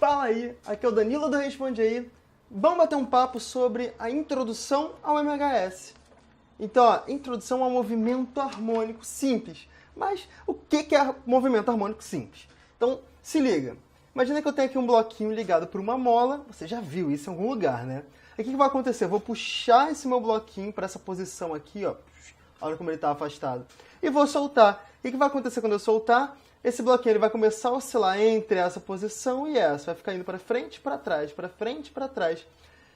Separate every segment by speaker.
Speaker 1: Fala aí, aqui é o Danilo do Responde Aí. Vamos bater um papo sobre a introdução ao MHS. Então, ó, introdução ao movimento harmônico simples. Mas o que é movimento harmônico simples? Então, se liga. Imagina que eu tenho aqui um bloquinho ligado por uma mola. Você já viu isso em algum lugar, né? Aí o que vai acontecer? Eu vou puxar esse meu bloquinho para essa posição aqui, ó. Olha como ele está afastado. E vou soltar. E o que vai acontecer quando eu soltar? Esse bloquinho ele vai começar a oscilar entre essa posição e essa. Vai ficar indo para frente e para trás, para frente e para trás. Ou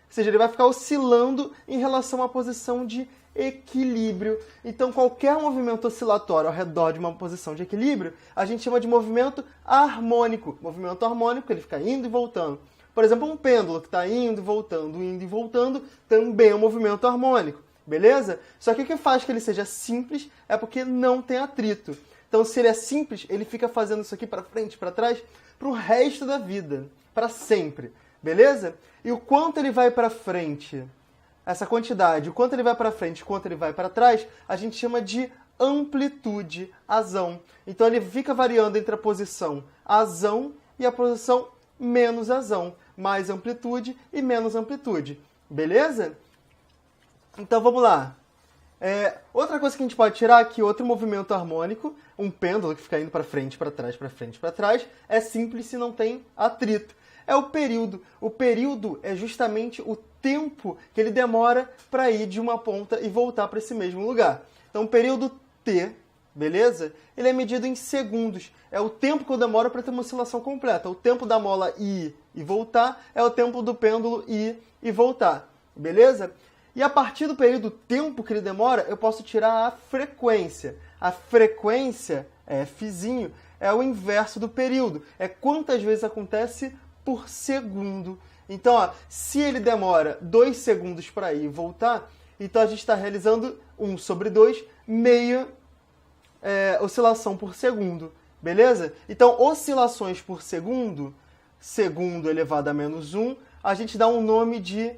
Speaker 1: seja, ele vai ficar oscilando em relação à posição de equilíbrio. Então, qualquer movimento oscilatório ao redor de uma posição de equilíbrio, a gente chama de movimento harmônico. Movimento harmônico, ele fica indo e voltando. Por exemplo, um pêndulo que está indo e voltando, também é um movimento harmônico. Beleza? Só que o que faz que ele seja simples é porque não tem atrito. Então, se ele é simples, ele fica fazendo isso aqui para frente, para trás, para o resto da vida, para sempre. Beleza? E o quanto ele vai para frente, essa quantidade, o quanto ele vai para frente, o quanto ele vai para trás, a gente chama de amplitude, azão. Então, ele fica variando entre a posição azão e a posição menos azão. Mais amplitude e menos amplitude. Beleza? Então, vamos lá. Outra coisa que a gente pode tirar aqui, outro movimento harmônico, um pêndulo que fica indo para frente, para trás, para frente, para trás, é simples se não tem atrito. É o período. O período é justamente o tempo que ele demora para ir de uma ponta e voltar para esse mesmo lugar. Então, o período T, beleza? Ele é medido em segundos. É o tempo que eu demoro para ter uma oscilação completa. O tempo da mola ir e voltar é o tempo do pêndulo ir e voltar. Beleza? E a partir do período tempo que ele demora, eu posso tirar a frequência. A frequência, Fzinho, é o inverso do período. É quantas vezes acontece por segundo. Então, ó, se ele demora 2 segundos para ir e voltar, então a gente está realizando 1 sobre 2, meia oscilação por segundo. Beleza? Então, oscilações por segundo, segundo elevado a menos 1, a gente dá um nome de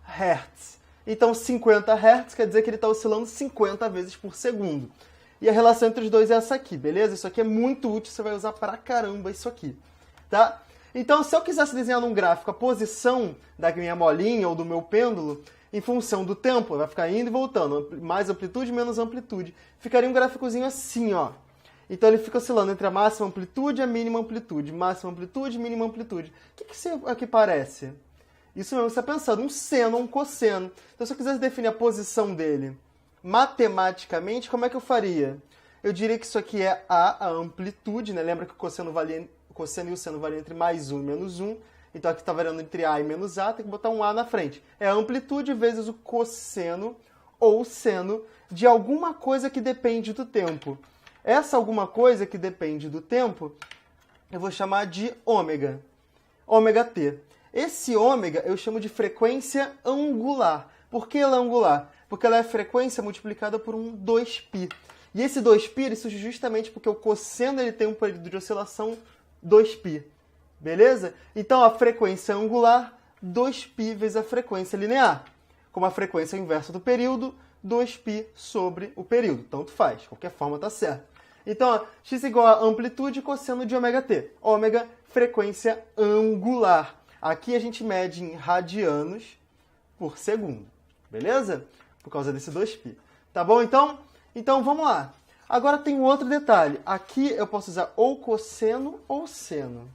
Speaker 1: hertz. Então, 50 Hz quer dizer que ele está oscilando 50 vezes por segundo. E a relação entre os dois é essa aqui, beleza? Isso aqui é muito útil, você vai usar pra caramba isso aqui, tá? Então, se eu quisesse desenhar num gráfico a posição da minha molinha ou do meu pêndulo, em função do tempo, vai ficar indo e voltando, mais amplitude, menos amplitude. Ficaria um gráficozinho assim, ó. Então, ele fica oscilando entre a máxima amplitude e a mínima amplitude. Máxima amplitude, mínima amplitude. O que isso aqui parece? Isso mesmo, você está pensando, um seno, um cosseno. Então, se eu quisesse definir a posição dele matematicamente, como é que eu faria? Eu diria que isso aqui é a amplitude, né? Lembra que o cosseno e o seno variam entre mais 1 e menos 1. Então, aqui está variando entre A e menos A, tem que botar um A na frente. É a amplitude vezes o cosseno ou seno de alguma coisa que depende do tempo. Essa alguma coisa que depende do tempo, eu vou chamar de ômega. Ômega T. Esse ômega eu chamo de frequência angular. Por que ela é angular? Porque ela é frequência multiplicada por um 2π. E esse 2π ele surge justamente porque o cosseno ele tem um período de oscilação 2π. Beleza? Então a frequência angular, 2π vezes a frequência linear. Como a frequência é o inverso do período, 2π sobre o período. Tanto faz, de qualquer forma está certo. Então, ó, x igual a amplitude cosseno de ômega t. Ômega, frequência angular. Aqui a gente mede em radianos por segundo, beleza? Por causa desse 2π. Tá bom, então? Então, vamos lá. Agora tem um outro detalhe. Aqui eu posso usar ou cosseno ou seno.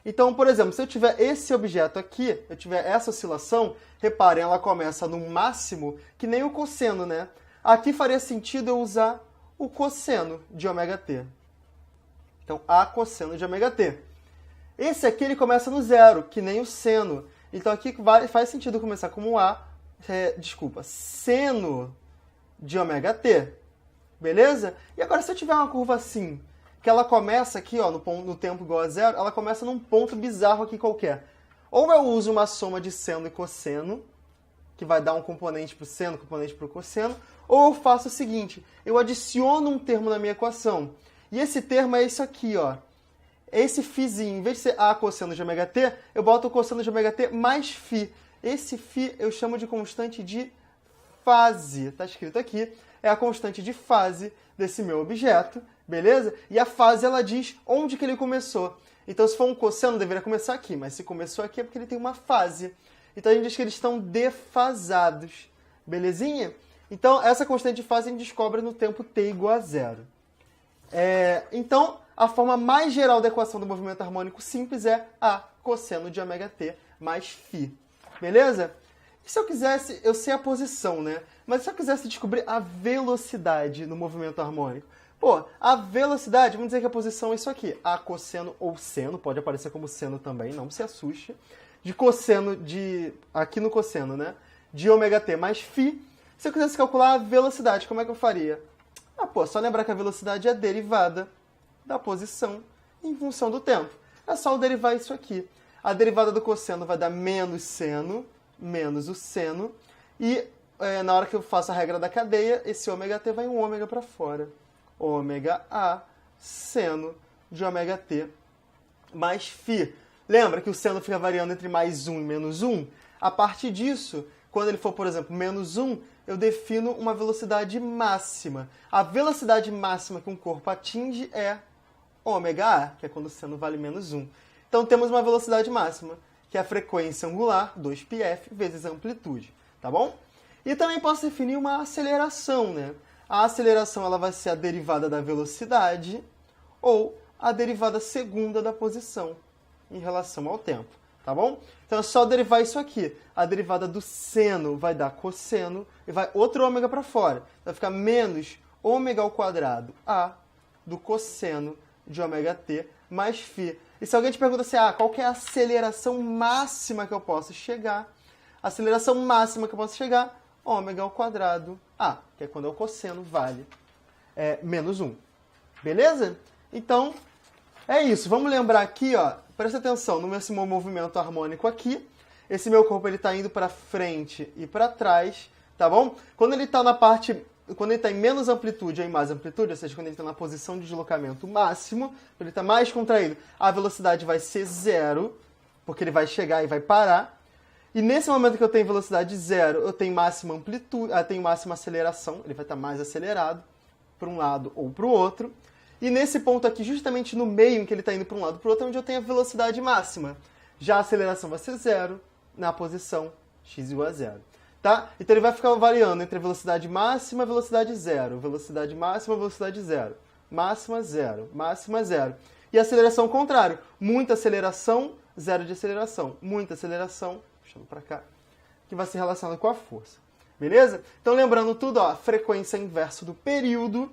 Speaker 1: Então, por exemplo, se eu tiver esse objeto aqui, eu tiver essa oscilação, reparem, ela começa no máximo, que nem o cosseno, né? Aqui faria sentido eu usar o cosseno de ômega t. Então, A cosseno de ômega t. Esse aqui ele começa no zero, que nem o seno. Então aqui faz sentido começar como seno de ômega t. Beleza? E agora se eu tiver uma curva assim, que ela começa aqui ó, no tempo igual a zero, ela começa num ponto bizarro aqui qualquer. Ou eu uso uma soma de seno e cosseno, que vai dar um componente para o seno, um componente para o cosseno, ou eu faço o seguinte, eu adiciono um termo na minha equação. E esse termo é isso aqui, ó. Esse φzinho, em vez de ser A cosseno de ômega t, eu boto o cosseno de ômega t mais φ. Esse φ eu chamo de constante de fase. Está escrito aqui. É a constante de fase desse meu objeto, beleza? E a fase, ela diz onde que ele começou. Então, se for um cosseno, deveria começar aqui, mas se começou aqui é porque ele tem uma fase. Então, a gente diz que eles estão defasados. Belezinha? Então, essa constante de fase a gente descobre no tempo t igual a 0. Então, a forma mais geral da equação do movimento harmônico simples é A cosseno de ômega t mais φ. Beleza? E se eu quisesse, eu sei a posição, né? Mas se eu quisesse descobrir a velocidade no movimento harmônico? Pô, a velocidade, vamos dizer que a posição é isso aqui. A cosseno ou seno, pode aparecer como seno também, não se assuste. De cosseno de... aqui no cosseno, né? De ômega t mais φ. Se eu quisesse calcular a velocidade, como é que eu faria? Só lembrar que a velocidade é a derivada da posição em função do tempo. É só eu derivar isso aqui. A derivada do cosseno vai dar menos seno, menos o seno. E na hora que eu faço a regra da cadeia, esse ômega t vai um ômega para fora. Ômega A seno de ômega t mais φ. Lembra que o seno fica variando entre mais 1 e menos 1? A partir disso, quando ele for, por exemplo, menos 1, eu defino uma velocidade máxima. A velocidade máxima que um corpo atinge é ômega A, que é quando o seno vale menos 1. Então temos uma velocidade máxima, que é a frequência angular, 2πf, vezes a amplitude. Tá bom? E também posso definir uma aceleração, né? A aceleração ela vai ser a derivada da velocidade ou a derivada segunda da posição em relação ao tempo, tá bom? Então é só derivar isso aqui. A derivada do seno vai dar cosseno e vai outro ômega para fora. Vai ficar menos ômega ao quadrado A do cosseno de ômega t mais φ. E se alguém te pergunta assim, qual que é a aceleração máxima que eu posso chegar? A aceleração máxima que eu posso chegar, ômega ao quadrado A, que é quando o cosseno vale menos 1. Beleza? Então, é isso. Vamos lembrar aqui, presta atenção, no meu movimento harmônico aqui, esse meu corpo ele está indo para frente e para trás, tá bom? Quando ele está em menos amplitude ou em mais amplitude, ou seja, quando ele está na posição de deslocamento máximo, quando ele está mais contraído, a velocidade vai ser 0, porque ele vai chegar e vai parar. E nesse momento que eu tenho velocidade 0, eu tenho máxima amplitude, tenho máxima aceleração, ele vai estar mais acelerado para um lado ou para o outro. E nesse ponto aqui, justamente no meio em que ele está indo para um lado ou para o outro, é onde eu tenho a velocidade máxima. Já a aceleração vai ser 0 na posição x igual a 0. Tá? Então ele vai ficar variando entre a velocidade máxima e a velocidade 0. Velocidade máxima, velocidade 0. Máxima, 0. Máxima, 0. E a aceleração ao contrário. Muita aceleração, 0 de aceleração. Muita aceleração, puxando para cá, que vai se relacionar com a força. Beleza? Então lembrando tudo, frequência inverso do período.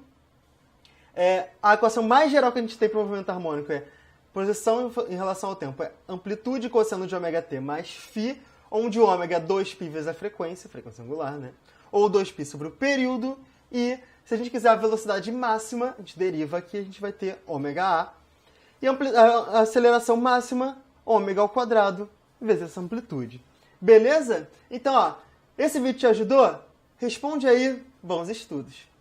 Speaker 1: A equação mais geral que a gente tem para o movimento harmônico é posição em relação ao tempo. É amplitude cosseno de ômega t mais φ, onde o ômega é 2π vezes a frequência angular, né? Ou 2π sobre o período. E se a gente quiser a velocidade máxima, a gente deriva aqui, a gente vai ter ômega A. E a aceleração máxima, ômega ao quadrado, vezes essa amplitude. Beleza? Então, esse vídeo te ajudou? Responde aí, bons estudos!